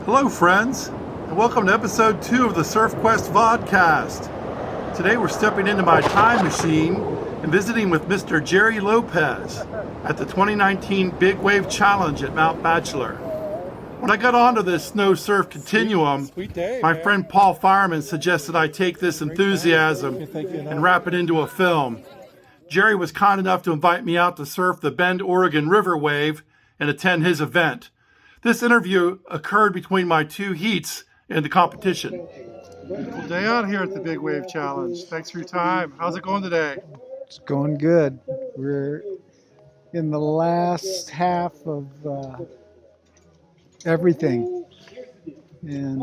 Hello, friends, and welcome to episode 2 of the Surf Quest vodcast. Today we're stepping into my time machine and visiting with Mr. Gerry Lopez at the 2019 Big Wave Challenge at Mt.Bachelor. When I got onto this snow surf continuum, Sweet day, my man. friend Paul Fireman suggested I take this enthusiasm and wrap it into a film. Gerry was kind enough to invite me out to surf the Bend, Oregon River Wave and attend his event. This interview occurred between my two heats in the competition. Beautiful day out here at the Big Wave Challenge. Thanks for your time. How's it going today? It's going good. We're in the last half of everything, and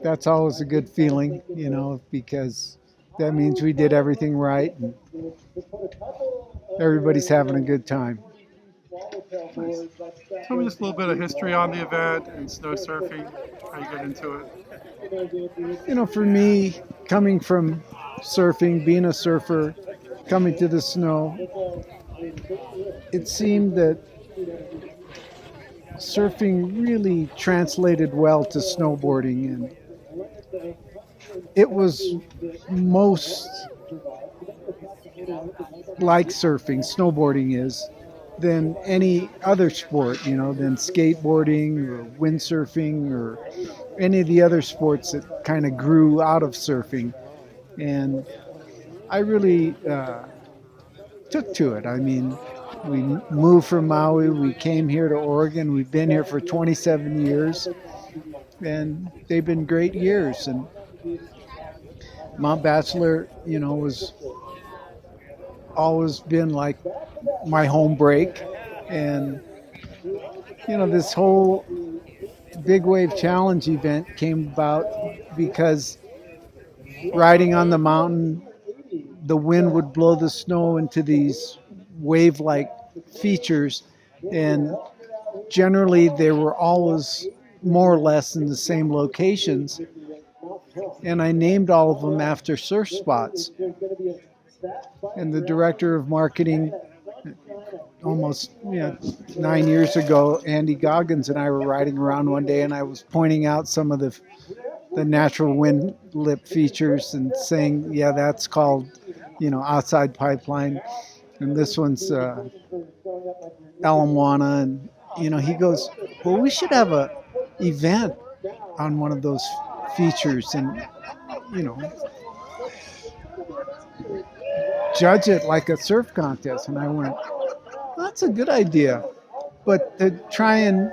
that's always a good feeling, because that means we did everything right and everybody's having a good time. Nice. Tell me just a little bit of history on the event and snow surfing, how you get into it. For me, coming from surfing, being a surfer, coming to the snow, it seemed that surfing really translated well to snowboarding, and it was most like snowboarding is, than any other sport, than skateboarding or windsurfing or any of the other sports that kind of grew out of surfing. And I really took to it. I mean, we moved from Maui, we came here to Oregon, we've been here for 27 years, and they've been great years. And Mt.Bachelor, was always been like my home break. And, this whole Big Wave Challenge event came about because riding on the mountain, the wind would blow the snow into these wave-like features, and generally they were always more or less in the same locations, and I named all of them after surf spots. And the director of marketing almost 9 years ago, Andy Goggins, and I were riding around one day, and I was pointing out some of the natural wind lip features and saying, yeah, that's called outside pipeline, and this one's Alamwana. And he goes, well, we should have a event on one of those features and judge it like a surf contest. And I went, that's a good idea, but to try and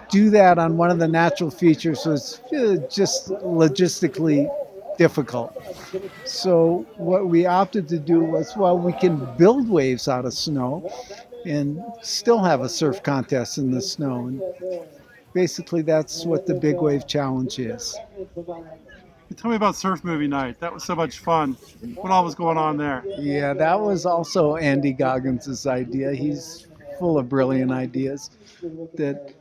do that on one of the natural features was just logistically difficult. So what we opted to do was, well, we can build waves out of snow and still have a surf contest in the snow. And basically that's what the Big Wave Challenge is. Tell me about Surf Movie Night. That was so much fun. What all was going on there? Yeah, that was also Andy Goggins' idea. He's full of brilliant ideas. That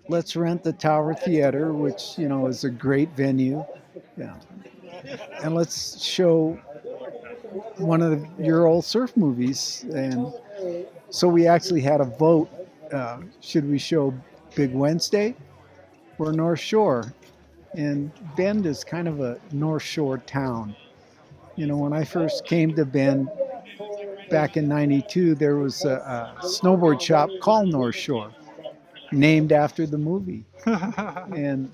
let's rent the Tower Theater, which is a great venue. Yeah. And let's show one of your old surf movies. And so we actually had a vote. Should we show Big Wednesday or North Shore? And Bend is kind of a North Shore town. When I first came to Bend back in '92, there was a snowboard shop called North Shore, named after the movie. And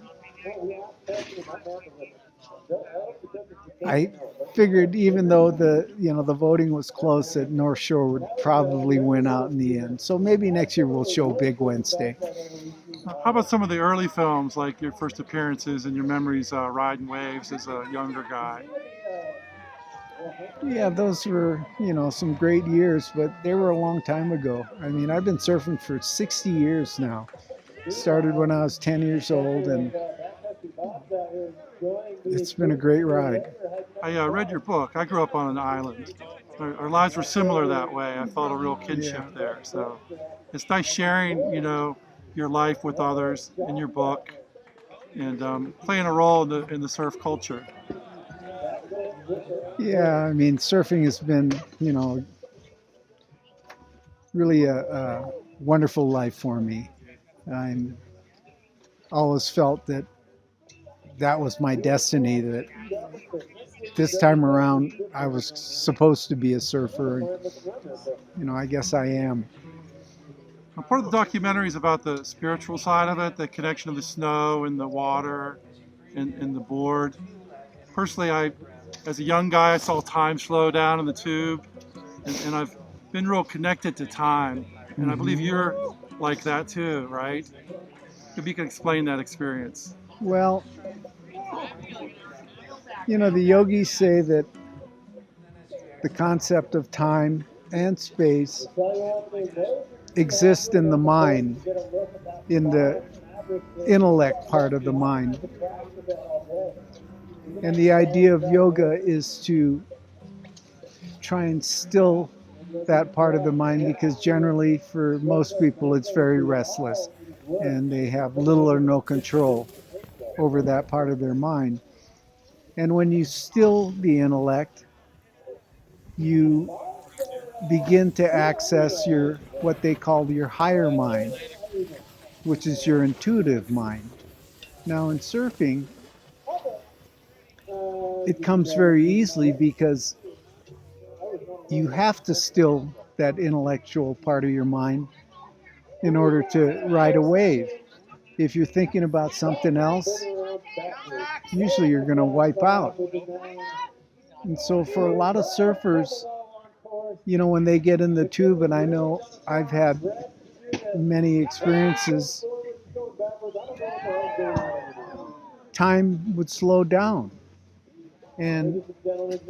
I figured, even though the voting was close, that North Shore would probably win out in the end. So maybe next year we'll show Big Wednesday. How about some of the early films, like your first appearances and your memories riding waves as a younger guy? Yeah, those were, some great years, but they were a long time ago. I mean, I've been surfing for 60 years now. Started when I was 10 years old, and it's been a great ride. I read your book. I grew up on an island. Our lives were similar that way. I felt a real kinship there. So it's nice sharing, your life with others in your book, and playing a role in the surf culture. Yeah, I mean, surfing has been, really a wonderful life for me. I'm always felt that that was my destiny, that this time around I was supposed to be a surfer, and I guess I am. Well, part of the documentary is about the spiritual side of it, the connection of the snow and the water and the board. Personally, as a young guy, I saw time slow down in the tube, and I've been real connected to time. And I believe you're like that too, right? If you can explain that experience. Well, the yogis say that the concept of time and space exist in the mind, in the intellect part of the mind. And the idea of yoga is to try and still that part of the mind, because generally for most people it's very restless and they have little or no control over that part of their mind. And when you still the intellect, you begin to access your what they call your higher mind, which is your intuitive mind. Now in surfing, it comes very easily because you have to still that intellectual part of your mind in order to ride a wave. If you're thinking about something else, usually you're going to wipe out. And so for a lot of surfers, when they get in the tube, and I know I've had many experiences, time would slow down. And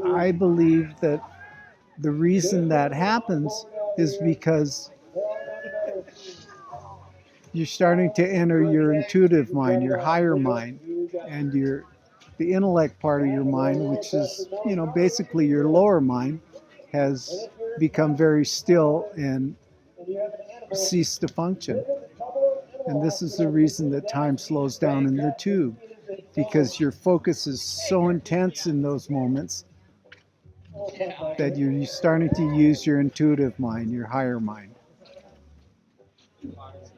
I believe that the reason that happens is because you're starting to enter your intuitive mind, your higher mind, and the intellect part of your mind, which is, basically your lower mind, has become very still and ceased to function. And this is the reason that time slows down in the tube, because your focus is so intense in those moments that you're starting to use your intuitive mind, your higher mind.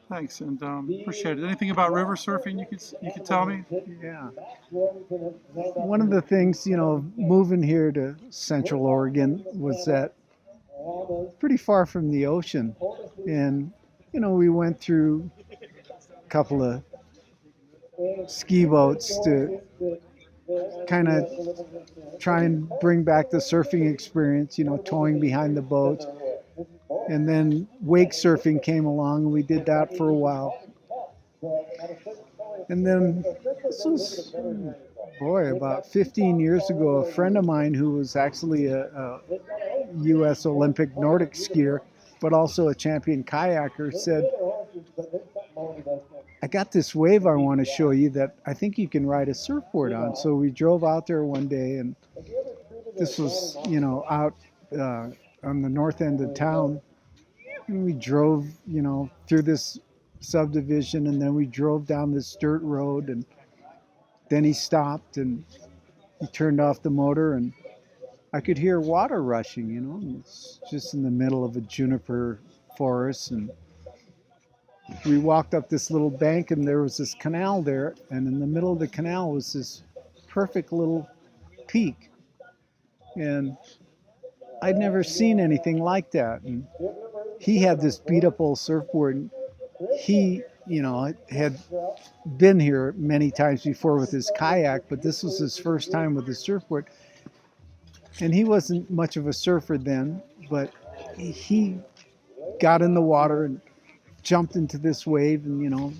Thanks, and appreciate it. Anything about river surfing you could tell me? Yeah. One of the things, moving here to Central Oregon was that pretty far from the ocean. And, we went through a couple of ski boats to kind of try and bring back the surfing experience, towing behind the boats. And then wake surfing came along, and we did that for a while. And then this was, about 15 years ago, a friend of mine who was actually a U.S. Olympic Nordic skier, but also a champion kayaker, said, I got this wave I want to show you that I think you can ride a surfboard on. So we drove out there one day, and this was, out on the north end of town. And we drove, through this subdivision, and then we drove down this dirt road, and then he stopped and he turned off the motor, and I could hear water rushing, and it's just in the middle of a juniper forest. And we walked up this little bank, and there was this canal there, and in the middle of the canal was this perfect little peak. And I'd never seen anything like that. And he had this beat up old surfboard, and he, had been here many times before with his kayak, but this was his first time with his surfboard. And he wasn't much of a surfer then, but he got in the water and jumped into this wave and,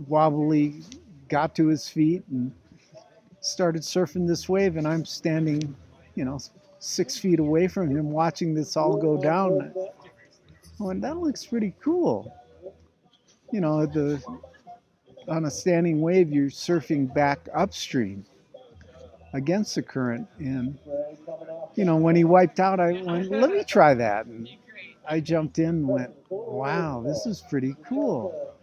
wobbly got to his feet and started surfing this wave. And I'm standing, 6 feet away from him watching this all go down. And that looks pretty cool. On a standing wave, you're surfing back upstream against the current. And, when he wiped out, I went, let me try that. And I jumped in and went, wow, this is pretty cool.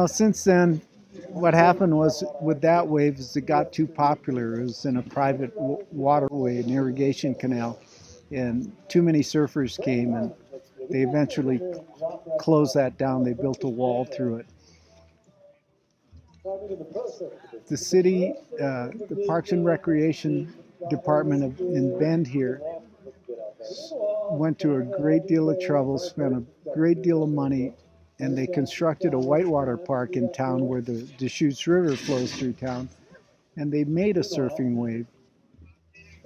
Since then, what happened was with that wave is it got too popular. It was in a private waterway, an irrigation canal, and too many surfers came, and they eventually closed that down. They built a wall through it. The city, the Parks and Recreation Department in Bend here went to a great deal of trouble, spent a great deal of money, and they constructed a whitewater park in town where the Deschutes River flows through town, and they made a surfing wave.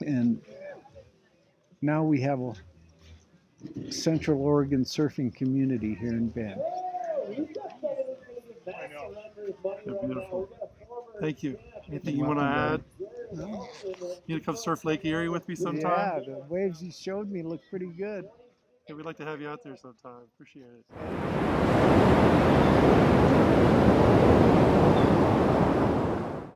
And now we have a Central Oregon surfing community here in Bend. Yeah, beautiful. Thank you. Anything you want to add? No? You to come surf Lake Erie with me sometime? Yeah, the waves you showed me look pretty good. Yeah, we'd like to have you out there sometime. Appreciate it.